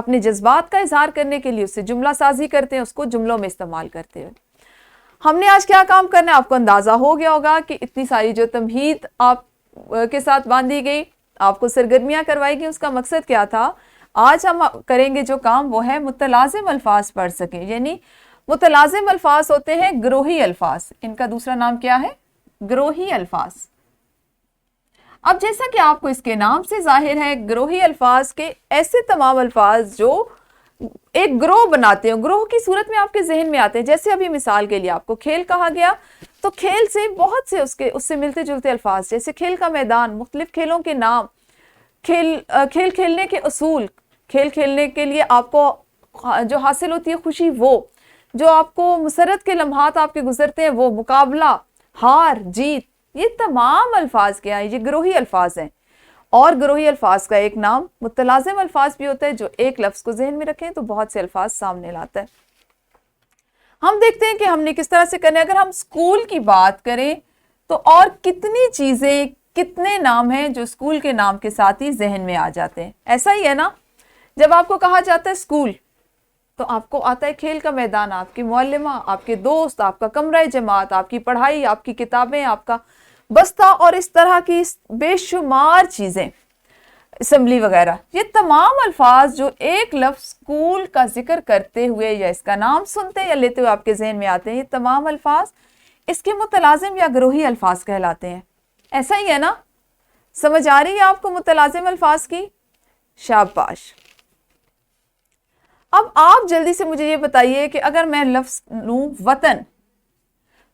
اپنے جذبات کا اظہار کرنے کے لیے اس سے جملہ سازی کرتے ہیں، اس کو جملوں میں استعمال کرتے ہیں۔ ہم نے آج کیا کام کرنا ہے، آپ کو اندازہ ہو گیا ہوگا کہ اتنی ساری جو تمہید آپ کے ساتھ باندھی گئی، آپ کو سرگرمیاں کروائی گئی، اس کا مقصد کیا تھا۔ آج ہم کریں گے جو کام وہ ہے متلازم الفاظ پڑھ سکیں، یعنی متلازم الفاظ ہوتے ہیں گروہی الفاظ، ان کا دوسرا نام کیا ہے؟ گروہی الفاظ۔ اب جیسا کہ آپ کو اس کے نام سے ظاہر ہے، گروہی الفاظ کے ایسے تمام الفاظ جو ایک گروہ بناتے ہیں، گروہ کی صورت میں آپ کے ذہن میں آتے ہیں۔ جیسے ابھی مثال کے لیے آپ کو کھیل کہا گیا، تو کھیل سے بہت سے اس سے ملتے جلتے الفاظ، جیسے کھیل کا میدان، مختلف کھیلوں کے نام، کھیل کھیلنے کے اصول، کھیل کھیلنے کے لیے آپ کو جو حاصل ہوتی ہے خوشی، وہ جو آپ کو مسرت کے لمحات آپ کے گزرتے ہیں، وہ مقابلہ، ہار جیت، یہ تمام الفاظ کیا ہیں؟ یہ گروہی الفاظ ہیں۔ اور گروہی الفاظ کا ایک نام متلازم الفاظ بھی ہوتا ہے، جو ایک لفظ کو ذہن میں رکھیں تو بہت سے الفاظ سامنے لاتا ہے۔ ہم دیکھتے ہیں کہ ہم نے کس طرح سے کرنا ہے۔ اگر ہم اسکول کی بات کریں تو اور کتنی چیزیں، کتنے نام ہیں جو اسکول کے نام کے ساتھ ہی ذہن میں آ جاتے ہیں۔ ایسا ہی ہے نا، جب آپ کو کہا جاتا ہے اسکول تو آپ کو آتا ہے کھیل کا میدان، آپ کی معلمہ، آپ کے دوست، آپ کا کمرہ جماعت، آپ کی پڑھائی، آپ کی کتابیں، آپ کا بستہ، اور اس طرح کی بے شمار چیزیں، اسمبلی وغیرہ۔ یہ تمام الفاظ جو ایک لفظ اسکول کا ذکر کرتے ہوئے یا اس کا نام سنتے یا لیتے ہوئے آپ کے ذہن میں آتے ہیں، یہ تمام الفاظ اس کے متلازم یا گروہی الفاظ کہلاتے ہیں۔ ایسا ہی ہے نا؟ سمجھ آ رہی ہے آپ کو متلازم الفاظ کی؟ شاباش۔ اب آپ جلدی سے مجھے یہ بتائیے کہ اگر میں لفظ لوں وطن،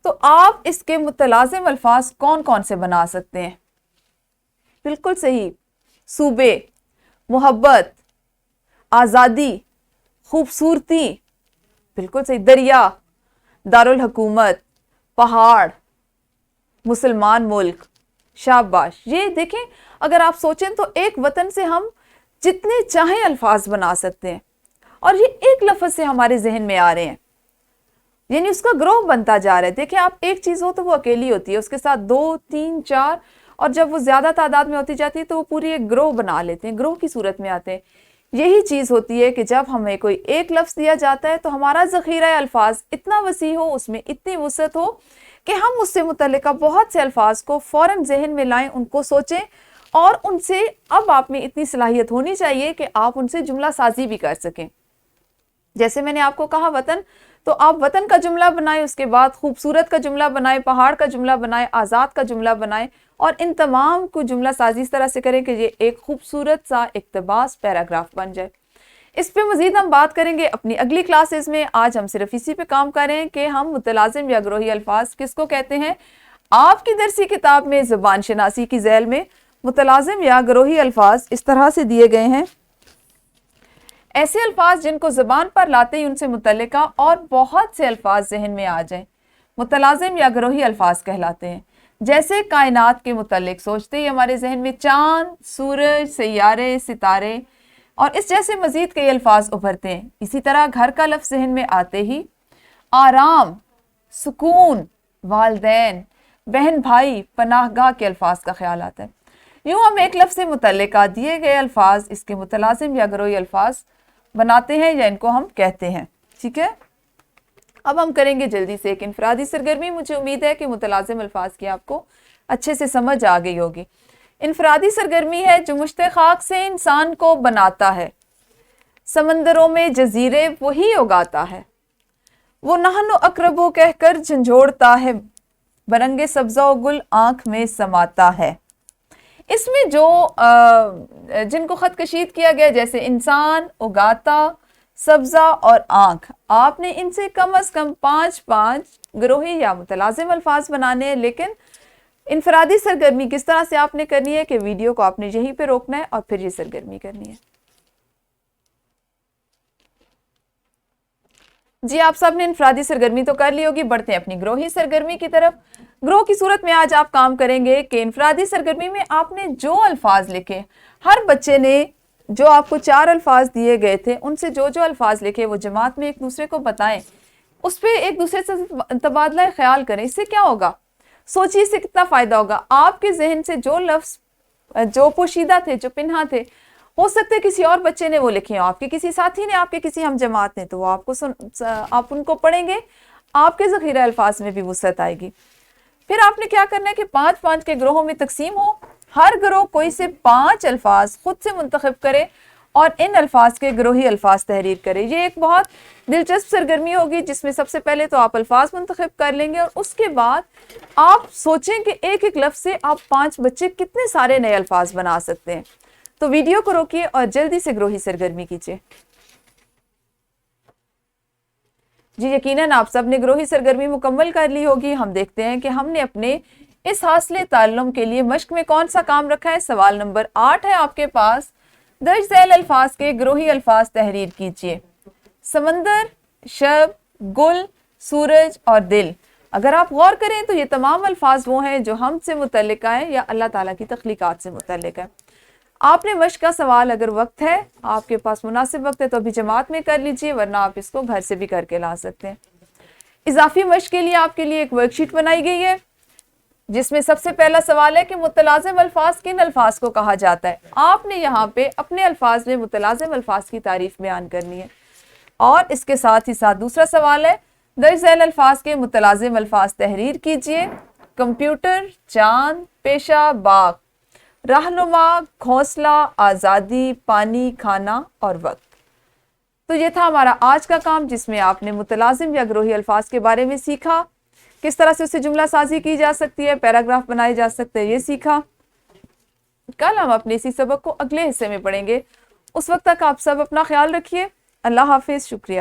تو آپ اس کے متلازم الفاظ کون کون سے بنا سکتے ہیں؟ بالکل صحیح، صوبے، محبت، آزادی، خوبصورتی، بالکل صحیح، دریا، دارالحکومت، پہاڑ، مسلمان ملک۔ شاباش۔ یہ دیکھیں، اگر آپ سوچیں تو ایک وطن سے ہم جتنے چاہیں الفاظ بنا سکتے ہیں، اور یہ ایک لفظ سے ہمارے ذہن میں آ رہے ہیں، یعنی اس کا گروہ بنتا جا رہا ہے۔ دیکھیں، آپ ایک چیز ہو تو وہ اکیلی ہوتی ہے، اس کے ساتھ 2 3 4، اور جب وہ زیادہ تعداد میں ہوتی جاتی ہے تو وہ پوری ایک گروہ بنا لیتے ہیں، گروہ کی صورت میں آتے ہیں۔ یہی چیز ہوتی ہے کہ جب ہمیں کوئی ایک لفظ دیا جاتا ہے تو ہمارا ذخیرہ الفاظ اتنا وسیع ہو، اس میں اتنی وسعت ہو کہ ہم اس سے متعلقہ بہت سے الفاظ کو فوراً ذہن میں لائیں، ان کو سوچیں، اور ان سے اب آپ میں اتنی صلاحیت ہونی چاہیے کہ آپ ان سے جملہ سازی بھی کر سکیں۔ جیسے میں نے آپ کو کہا وطن، تو آپ وطن کا جملہ بنائیں، اس کے بعد خوبصورت کا جملہ بنائیں، پہاڑ کا جملہ بنائیں، آزاد کا جملہ بنائیں، اور ان تمام کو جملہ سازی اس طرح سے کریں کہ یہ ایک خوبصورت سا اقتباس پیراگراف بن جائے۔ اس پہ مزید ہم بات کریں گے اپنی اگلی کلاسز میں۔ آج ہم صرف اسی پہ کام کر رہے ہیں کہ ہم متلازم یا گروہی الفاظ کس کو کہتے ہیں۔ آپ کی درسی کتاب میں زبان شناسی کی ذیل میں متلازم یا گروہی الفاظ اس طرح سے دیے گئے ہیں، ایسے الفاظ جن کو زبان پر لاتے ہی ان سے متعلقہ اور بہت سے الفاظ ذہن میں آ جائیں، متلازم یا گروہی الفاظ کہلاتے ہیں۔ جیسے کائنات کے متعلق سوچتے ہی ہمارے ذہن میں چاند، سورج، سیارے، ستارے اور اس جیسے مزید کئی الفاظ ابھرتے ہیں۔ اسی طرح گھر کا لفظ ذہن میں آتے ہی آرام، سکون، والدین، بہن بھائی، پناہ گاہ کے الفاظ کا خیال آتا ہے۔ یوں ہم ایک لفظ سے متعلقہ دیے گئے الفاظ اس کے متلازم یا گروہی الفاظ بناتے ہیں یا ان کو ہم کہتے ہیں۔ ٹھیک ہے، اب ہم کریں گے جلدی سے ایک انفرادی سرگرمی۔ مجھے امید ہے کہ متلازم الفاظ کی آپ کو اچھے سے سمجھ آ گئی ہوگی۔ انفرادی سرگرمی ہے جو مشت خاک سے انسان کو بناتا ہے، سمندروں میں جزیرے وہی اگاتا ہے، وہ نحن و اقربو کہہ کر جھنجھوڑتا ہے، برنگ سبزہ و گل آنکھ میں سماتا ہے۔ اس میں جو جن کو خط کشید کیا گیا، جیسے انسان، اگاتا، سبزہ اور آنکھ، آپ نے ان سے کم از کم 5 گروہی یا متلازم الفاظ بنانے ہیں۔ لیکن انفرادی سرگرمی کس طرح سے آپ نے کرنی ہے کہ ویڈیو کو آپ نے یہیں پہ روکنا ہے اور پھر یہ سرگرمی کرنی ہے۔ جی، آپ سب نے انفرادی سرگرمی تو کر لی ہوگی، بڑھتے ہیں اپنی گروہی سرگرمی کی طرف۔ گروہ کی صورت میں آج آپ کام کریں گے کہ انفرادی سرگرمی میں آپ نے جو الفاظ لکھے، ہر بچے نے جو آپ کو 4 الفاظ دیے گئے تھے ان سے جو الفاظ لکھے وہ جماعت میں ایک دوسرے کو بتائیں، اس پہ ایک دوسرے سے تبادلہ خیال کریں۔ اس سے کیا ہوگا؟ سوچیے اس سے کتنا فائدہ ہوگا۔ آپ کے ذہن سے جو لفظ جو پوشیدہ تھے، جو پنہا تھے، ہو سکتا ہے کسی اور بچے نے وہ لکھے ہوں، آپ کے کسی ساتھی نے، آپ کے کسی ہم جماعت نے، تو وہ آپ ان کو پڑھیں گے، آپ کے ذخیرہ الفاظ میں بھی وسعت آئے گی۔ پھر آپ نے کیا کرنا ہے کہ 5 کے گروہوں میں تقسیم ہو، ہر گروہ کوئی سے 5 الفاظ خود سے منتخب کرے اور ان الفاظ کے گروہی الفاظ تحریر کرے۔ یہ ایک بہت دلچسپ سرگرمی ہوگی، جس میں سب سے پہلے تو آپ الفاظ منتخب کر لیں گے، اور اس کے بعد آپ سوچیں کہ ایک ایک لفظ سے آپ 5 بچے کتنے سارے نئے الفاظ بنا سکتے ہیں۔ تو ویڈیو کو روکیے اور جلدی سے گروہی سرگرمی کیجیے۔ جی یقیناً آپ سب نے گروہی سرگرمی مکمل کر لی ہوگی۔ ہم دیکھتے ہیں کہ ہم نے اپنے اس حاصل تعلم کے لیے مشق میں کون سا کام رکھا ہے۔ سوال نمبر 8 ہے آپ کے پاس، درج ذیل الفاظ کے گروہی الفاظ تحریر کیجیے۔ سمندر، شب، گل، سورج اور دل۔ اگر آپ غور کریں تو یہ تمام الفاظ وہ ہیں جو ہم سے متعلق ہیں یا اللہ تعالیٰ کی تخلیقات سے متعلق ہیں۔ آپ نے مشق کا سوال، اگر وقت ہے، آپ کے پاس مناسب وقت ہے تو ابھی جماعت میں کر لیجئے، ورنہ آپ اس کو گھر سے بھی کر کے لا سکتے ہیں۔ اضافی مشق کے لیے آپ کے لیے ایک ورک شیٹ بنائی گئی ہے، جس میں سب سے پہلا سوال ہے کہ متلازم الفاظ کن الفاظ کو کہا جاتا ہے۔ آپ نے یہاں پہ اپنے الفاظ میں متلازم الفاظ کی تعریف بیان کرنی ہے، اور اس کے ساتھ ہی ساتھ دوسرا سوال ہے، درج ذیل الفاظ کے متلازم الفاظ تحریر کیجئے۔ کمپیوٹر، چاند، پیشہ، باغ، رہنما، گھونسلہ، آزادی، پانی، کھانا اور وقت۔ تو یہ تھا ہمارا آج کا کام، جس میں آپ نے متلازم یا گروہی الفاظ کے بارے میں سیکھا، کس طرح سے اسے جملہ سازی کی جا سکتی ہے، پیراگراف بنائے جا سکتے ہیں، یہ سیکھا۔ کل ہم اپنے اسی سبق کو اگلے حصے میں پڑھیں گے۔ اس وقت تک آپ سب اپنا خیال رکھیے۔ اللہ حافظ، شکریہ۔